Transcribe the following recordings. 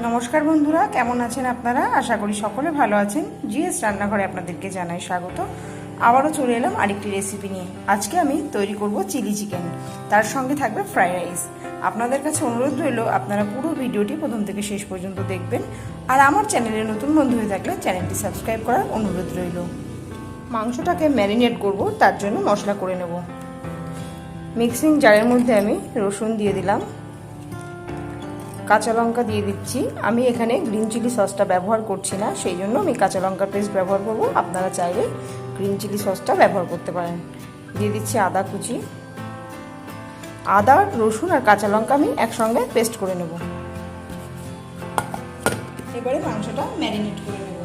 নমস্কার বন্ধুরা, কেমন আছেন আপনারা? আশা করি সকলে ভালো আছেন। জিএস রান্নাঘরে আপনাদেরকে জানাই স্বাগত। আবারও চলে এলাম আরেকটি রেসিপি নিয়ে। আজকে আমি তৈরি করব চিলি চিকেন, তার সঙ্গে থাকবে ফ্রাইড রাইস। আপনাদের কাছে অনুরোধ রইল আপনারা পুরো ভিডিওটি প্রথম থেকে শেষ পর্যন্ত দেখবেন, আর আমার চ্যানেলে নতুন বন্ধু হয়ে থাকলে চ্যানেলটি সাবস্ক্রাইব করার অনুরোধ রইল। মাংসটাকে ম্যারিনেট করব, তার জন্য মশলা করে নেব। মিক্সিং জারের মধ্যে আমি রসুন দিয়ে দিলাম, কাঁচা লঙ্কা দিয়ে দিচ্ছি। আমি এখানে গ্রিন চিলি সসটা ব্যবহার করছি না, সেই জন্য আমি কাঁচা লঙ্কার পেস্ট ব্যবহার করব। আপনারা চাইলে গ্রিন চিলি সসটা ব্যবহার করতে পারেন। দিয়ে দিচ্ছি আদা কুচি। আদা, রসুন আর কাঁচা লঙ্কা আমি একসঙ্গে পেস্ট করে নেব। এবারে মাংসটা ম্যারিনেট করে নেব।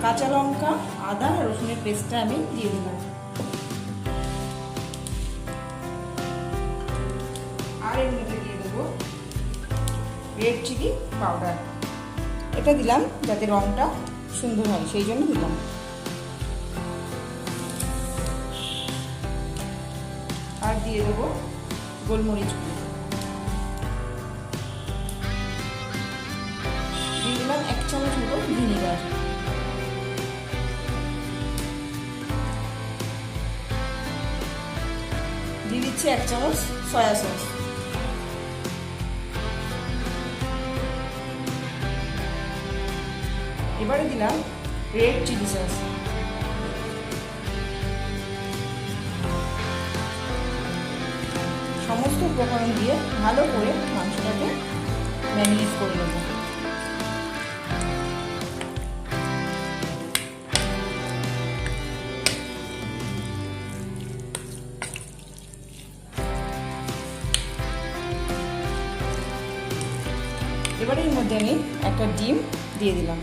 কাঁচা লঙ্কা, আদা আর রসুনের পেস্টটা আমি দিয়ে দিলাম। আর এর মধ্যে দিয়ে দেবো রেড চিলি পাউডার। এটা দিলাম যাতে রংটা সুন্দর হয়, সেই জন্য দিলাম। আর দিয়ে দেবো গোলমরিচ গুঁড়ো। দিয়ে দিলাম 1 চামচ মতো ভিনেগার। দিয়ে দিচ্ছি 1 চামচ সয়া সস। এবারে দিলাম রেড চিলি সস। সমস্ত উপকরণ দিয়ে ভালো করে মাংসটাকে ম্যারিনেট করে নেব। এবারে এর মধ্যে আমি একটা ডিম দিয়ে দিলাম।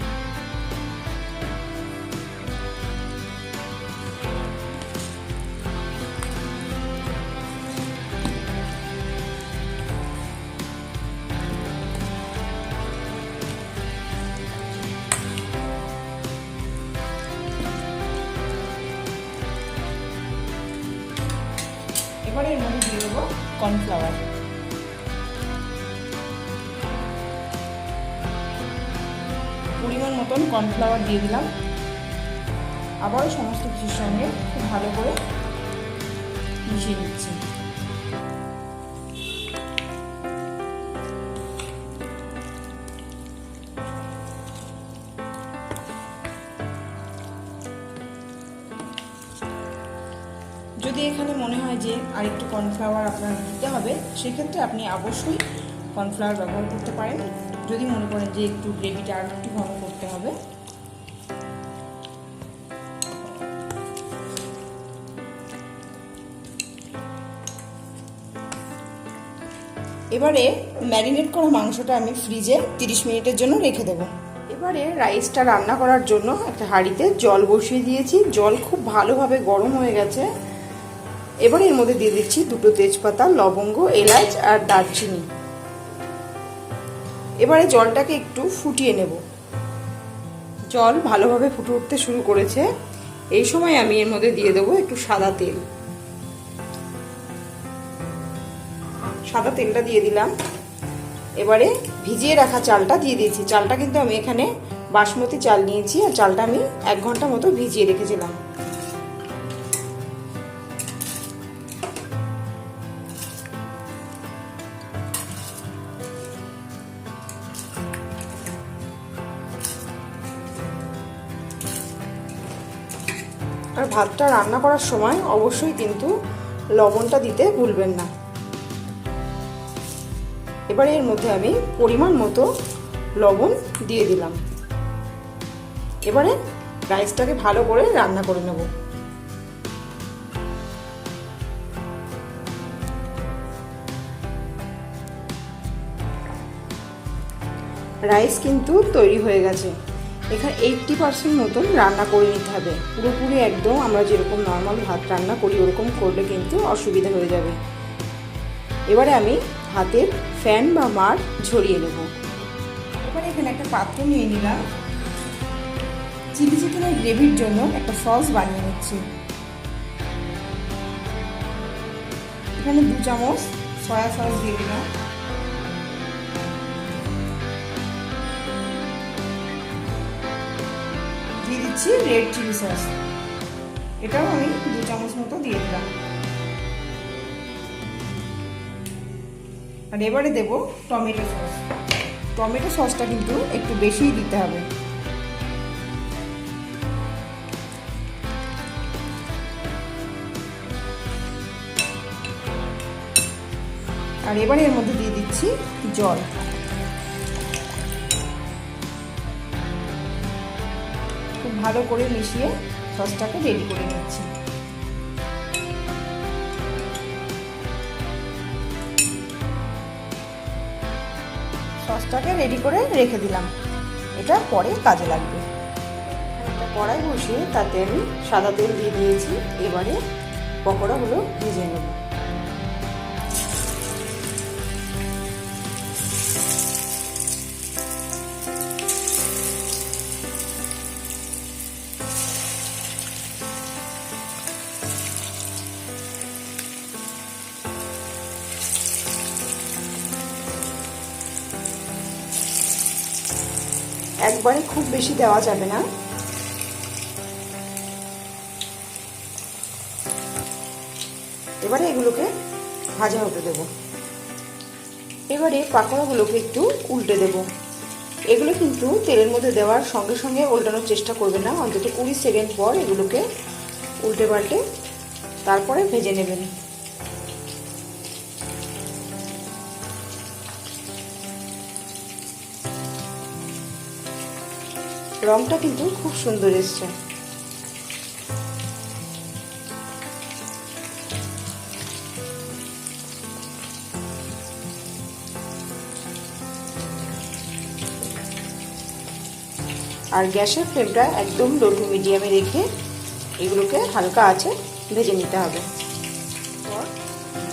এবারে এর মধ্যে দিয়ে দেবো কর্নফ্লাওয়ার। পরিমাণ মতন কর্নফ্লাওয়ার দিয়ে দিলাম। আবারও সমস্ত কিছুর সঙ্গে খুব ভালো করে মিশিয়ে নিচ্ছি। যদি এখানে মনে হয় যে আরেকটু কর্নফ্লাওয়ার আপনার দিতে হবে, সেক্ষেত্রে আপনি অবশ্যই কর্নফ্লাওয়ার ব্যবহার করতে পারেন। যদি মনে করেন যে একটু গ্রেভিটা আর একটু ঘন করতে হবে। এবারে ম্যারিনেট করা মাংসটা আমি ফ্রিজে 30 মিনিটের জন্য রেখে দেবো। এবারে রাইসটা রান্না করার জন্য একটা হাঁড়িতে জল বসিয়ে দিয়েছি। জল খুব ভালোভাবে গরম হয়ে গেছে। এবারে এর মধ্যে দিয়ে দিচ্ছি 2টো তেজপাতা, লবঙ্গ, এলাচ আর দারচিনি। এবারে জলটাকে একটু ফুটিয়ে নেব। জল ভালোভাবে ফুটে উঠতে শুরু করেছে। এই সময় আমি এর মধ্যে দিয়ে দেবো একটু সাদা তেল। সাদা তেলটা দিয়ে দিলাম। এবারে ভিজিয়ে রাখা চালটা দিয়ে দিয়েছি। চালটা কিন্তু আমি এখানে বাসমতি চাল নিয়েছি, আর চালটা আমি 1 ঘন্টা মতো ভিজিয়ে রেখেছিলাম। আর ভাতটা রান্না করার সময় অবশ্যই কিন্তু লবণটা দিতে ভুলবেন না। এবারে এর মধ্যে আমি পরিমাণ মতো লবণ দিয়ে দিলাম। এবারে রাইসটাকে ভালো করে রান্না করে নেব। রাইস কিন্তু তৈরি হয়ে গেছে। এখানে 80% মতন রান্না করে নিতে হবে। পুরোপুরি একদম আমরা যেরকম নর্মাল ভাত রান্না করি ওরকম করলে কিন্তু অসুবিধা হয়ে যাবে। এবারে আমি ভাতের ফ্যান বা মাড় ঝরিয়ে নেব। এবার এখানে একটা পাত্র নিয়ে নিলাম, চিলি চিকেনের গ্রেভির জন্য একটা সস বানিয়ে নিচ্ছি। এখানে 2 চামচ সয়া সস দিয়ে দিলাম, দিয়ে দিচ্ছি রেড চিলি সস, এটাও আমি 2 চামচ মতো দিয়ে দিলাম। আর এবারে দেব টমেটো সস। টমেটো সসটা কিন্তু একটু বেশিই দিতে হবে। আর এবারে এর মধ্যে দিয়ে দিচ্ছি জল। খুব ভালো করে মিশিয়ে সসটাকে রেডি করে নিচ্ছি। সসটাকে রেডি করে রেখে দিলাম, এটা পরে কাজে লাগবে। একটা কড়াই বসিয়ে তাতে আমি সাদা তেল দিয়ে দিয়েছি। এবারে পকোড়াগুলো ভেজে নেব। একবারে খুব বেশি দেওয়া যাবে না, এবারে এগুলোকে ভাজা হতে দেব। এবারে পাকোড়াগুলোকে একটু উল্টে দেব। এগুলো কিন্তু তেলের মধ্যে দেওয়ার সঙ্গে সঙ্গে উল্টানোর চেষ্টা করবে না, অন্তত 20 সেকেন্ড পর এগুলোকে উল্টে পাল্টে তারপরে ভেজে নেবেন। রংটা কিন্তু খুব সুন্দর এসছে। আর গ্যাসের ফ্লেমটা একদম লো টু মিডিয়ামে রেখে এগুলোকে হালকা আঁচে ভেজে নিতে হবে।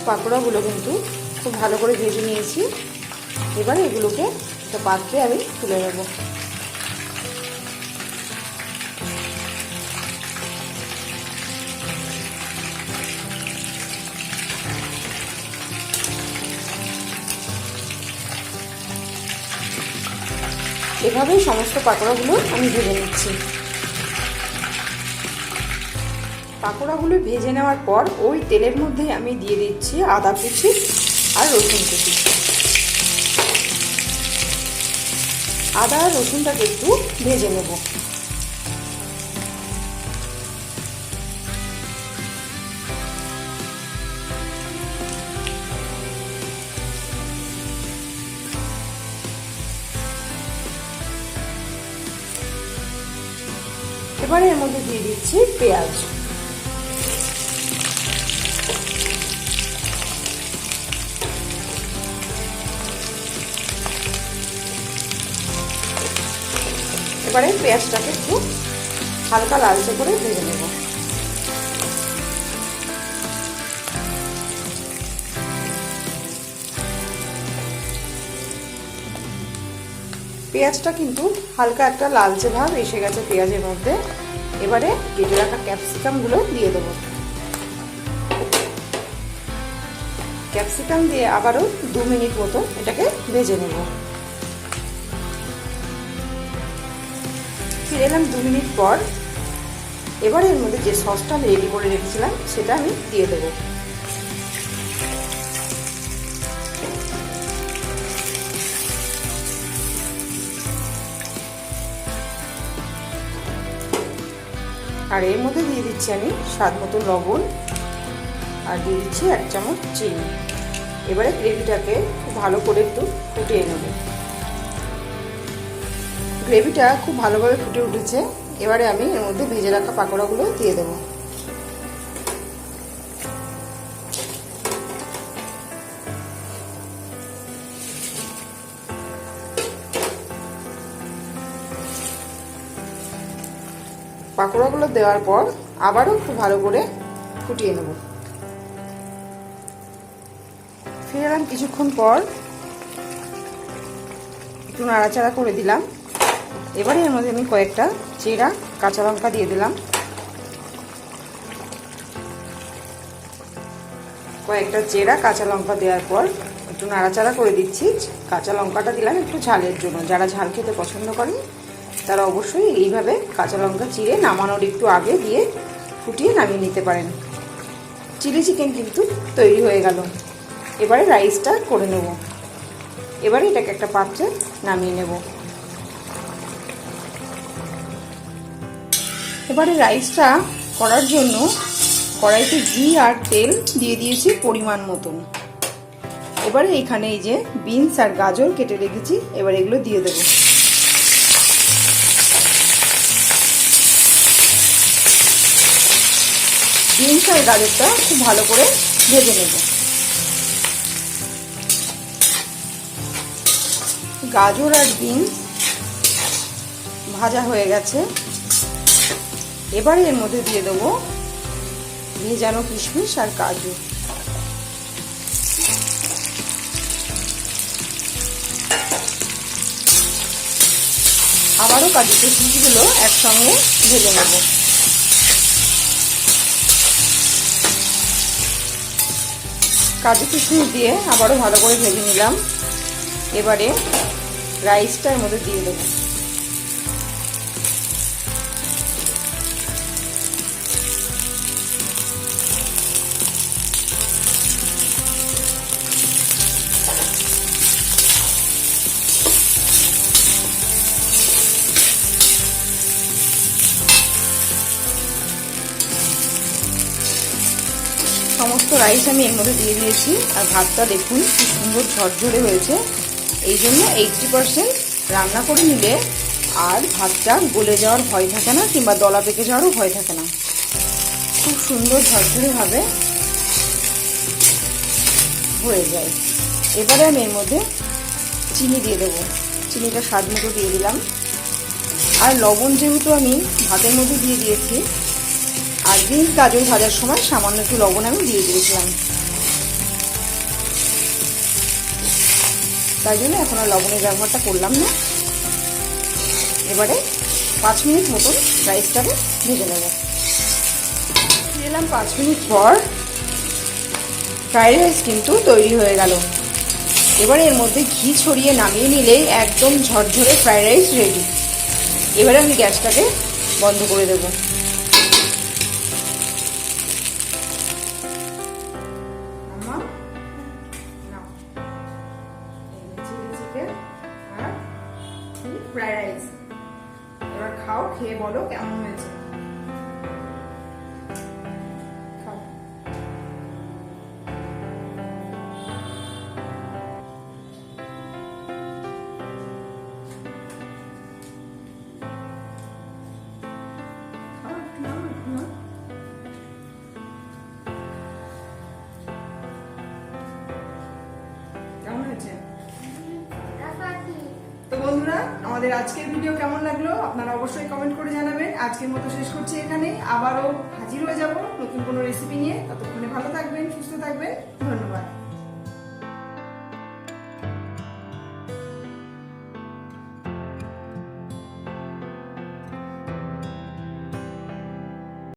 পাকোড়াগুলো কিন্তু খুব ভালো করে ভেজে নিয়েছি। এবারে এগুলোকে একটা পাত্রে আমি তুলে নেব। এভাবেই সমস্ত পাকোড়াগুলো আমি ভেজে নিচ্ছি। পাকোড়াগুলো ভেজে নেওয়ার পর ওই তেলের মধ্যে আমি দিয়ে দিচ্ছি আদা কুচি আর রসুন কুচি। আদা আর রসুনটাকে একটু ভেজে নেব। এবারে এর মধ্যে দিয়ে দিচ্ছি পেঁয়াজ। এবারে পেঁয়াজটাকে একটু হালকা লালচে করে ভেজে নেব। পেঁয়াজটা কিন্তু হালকা একটা লালচে ভাব এসে গেছে পেঁয়াজের মধ্যে। এবারে কেটে রাখা ক্যাপসিকামগুলো দিয়ে দেবো। ক্যাপসিকাম দিয়ে আবারও 2 মিনিট মতো এটাকে ভেজে নেব। ফিরে এলাম 2 মিনিট পর। এবারে এর মধ্যে যে সসটা আমি রেডি করে রেখেছিলাম সেটা আমি দিয়ে দেবো। আর এর মধ্যে দিয়ে দিচ্ছি আমি স্বাদ মতো লবণ, আর দিয়ে দিচ্ছি 1 চামচ চিনি। এবারে গ্রেভিটাকে খুব ভালো করে একটু ফুটিয়ে নেব। গ্রেভিটা খুব ভালোভাবে ফুটে উঠেছে। এবারে আমি এর মধ্যে ভেজে রাখা পাকোড়াগুলো দিয়ে দেবো। পাকোড়াগুলো দেওয়ার পর আবারও খুব ভালো করে ফুটিয়ে নেব। ফিরে এলাম কিছুক্ষণ পর। একটু নাড়াচাড়া করে দিলাম। এবারে এর মধ্যে আমি কয়েকটা চেরা কাঁচা লঙ্কা দিয়ে দিলাম। কয়েকটা চেরা কাঁচা লঙ্কা দেওয়ার পর একটু নাড়াচাড়া করে দিচ্ছি। কাঁচা লঙ্কাটা দিলাম একটু ঝালের জন্য, যারা ঝাল খেতে পছন্দ করেন তারা অবশ্যই এইভাবে কাঁচা লঙ্কা চিড়ে নামানোর একটু আগে দিয়ে ফুটিয়ে নামিয়ে নিতে পারেন। চিলি চিকেন কিন্তু তৈরি হয়ে গেল। এবারে রাইসটা করে নেব। এবারে এটাকে একটা পাত্রে নামিয়ে নেব। এবারে রাইসটা করার জন্য কড়াইতে ঘি আর তেল দিয়ে দিয়েছি পরিমাণ মতন। এবারে এখানে এই যে বিনস আর গাজর কেটে রেখেছি, এবার এগুলো দিয়ে দেব। বিনস আর গাজরটা খুব ভালো করে ভেজে নেব। গাজর আর বিনস ভাজা হয়ে গেছে। এবারে এর মধ্যে দিয়ে দেবো ভেজানো কিশমিশ আর কাজু। আবারও কাজু কিশমিশগুলো একসঙ্গে ভেজে নেব। কাজু কিশমিশ দিয়ে আবারও ভালো করে ভেজে নিলাম। এবারে রাইসটা এর মধ্যে দিয়ে দেবো। সমস্ত রাইস আমি এর মধ্যে দিয়ে দিয়েছি। আর ভাতটা দেখুন কি সুন্দর ঝরঝরে হয়েছে। এই জন্য 80% রান্না করে নিলে আর ভাতটা গলে যাওয়ার ভয় থাকে না, কিংবা দলা পেকে যাওয়ারও ভয় থাকে না। খুব সুন্দর ঝরঝরে ভাবে হয়ে যায়। এবারে আমি এর মধ্যে চিনি দিয়ে দেবো। চিনিটা স্বাদ মতো দিয়ে দিলাম। আর লবণ যেহেতু আমি ভাতের মধ্যে দিয়ে দিয়েছি, আর বিনস গাজর ভাজার সময় সামান্য একটু লবণ আমি দিয়ে দিয়েছিলাম, তাই জন্য এখন আর লবণের ব্যবহারটা করলাম না। এবারে 5 মিনিট মতন রাইসটাকে ভেজে নেব। দিলাম 5 মিনিট পর ফ্রাইড রাইস কিন্তু তৈরি হয়ে গেল। এবারে এর মধ্যে ঘি ছড়িয়ে নামিয়ে নিলেই একদম ঝরঝরে ফ্রাইড রাইস রেডি। এবারে আমি গ্যাসটাকে বন্ধ করে দেব। ফ্রাইড রাইস এবার খাও, খেয়ে বলো কেমন হয়েছে। কেমন হয়েছে? তো বন্ধুরা, আমাদের আজকের ভিডিও কেমন লাগলো আপনারা অবশ্যই কমেন্ট করে জানাবেন। আজকের মতো শেষ করছি এখানে। আবারও হাজির হয়ে যাব নতুন কোনো রেসিপি নিয়ে। ততক্ষণে ভালো থাকবেন, সুস্থ থাকবেন। ধন্যবাদ।